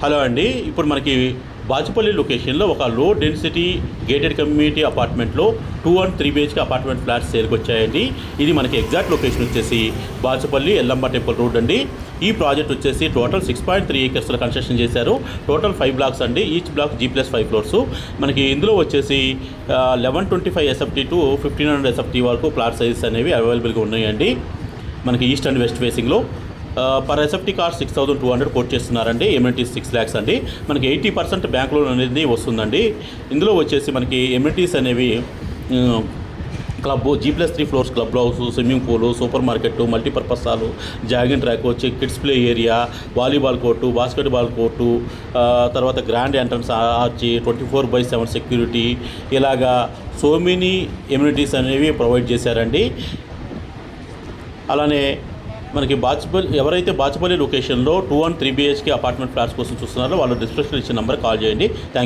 Hello అండి, ఇప్పుడు మనకి బాచుపల్లి లొకేషన్లో ఒక లో డెన్సిటీ గేటెడ్ కమ్యూనిటీ అపార్ట్మెంట్లో 2 and 3 BHK అపార్ట్మెంట్ ఫ్లాట్స్ సేల్కి వచ్చాయండి. ఇది మనకి ఎగ్జాక్ట్ లొకేషన్ వచ్చేసి బాచుపల్లి ఎల్లమ్మ టెంపుల్ రోడ్ అండి. ఈ ప్రాజెక్ట్ వచ్చేసి టోటల్ 6.3 acresలో కన్స్ట్రక్షన్ చేశారు. టోటల్ 5 blocks అండి. Each block G+5 floors. మనకి ఇందులో వచ్చేసి 1125 SFT టు 1500 SFT వరకు ప్లాట్ సైజెస్ అనేవి అవైలబుల్గా ఉన్నాయండి. మనకి ఈస్ట్ అండ్ వెస్ట్ ఫేసింగ్లో పర్ ఎస్ఎఫ్టీ కాస్ట్ 6200 కోట్ చేస్తున్నారండి. ఎమ్యూనిటీస్ 6 lakhs అండి. మనకి 80% బ్యాంక్ లోన్ అనేది వస్తుందండి. ఇందులో వచ్చేసి మనకి ఎమ్యూనిటీస్ అనేవి club, G+3 floors club house, swimming pool, super market, multipurpose hall, jogging track, వచ్చి kids play area, volleyball court, basketball court, తర్వాత గ్రాండ్ ఎంట్రన్స్ ఆర్చి, 24/7 సెక్యూరిటీ, ఇలాగా సో మెనీ ఎమ్యూనిటీస్ అనేవి ప్రొవైడ్ చేశారండి. అలానే మనకి ఎవరైతే బాచుపల్లి లొకేషన్లో 2 and 3 BHK అపార్ట్మెంట్ ఫ్లాట్స్ కోసం చూస్తున్నారో వాళ్ళు డిస్క్రిప్షన్ ఇచ్చిన నెంబర్ కాల్ చేయండి. Thank you.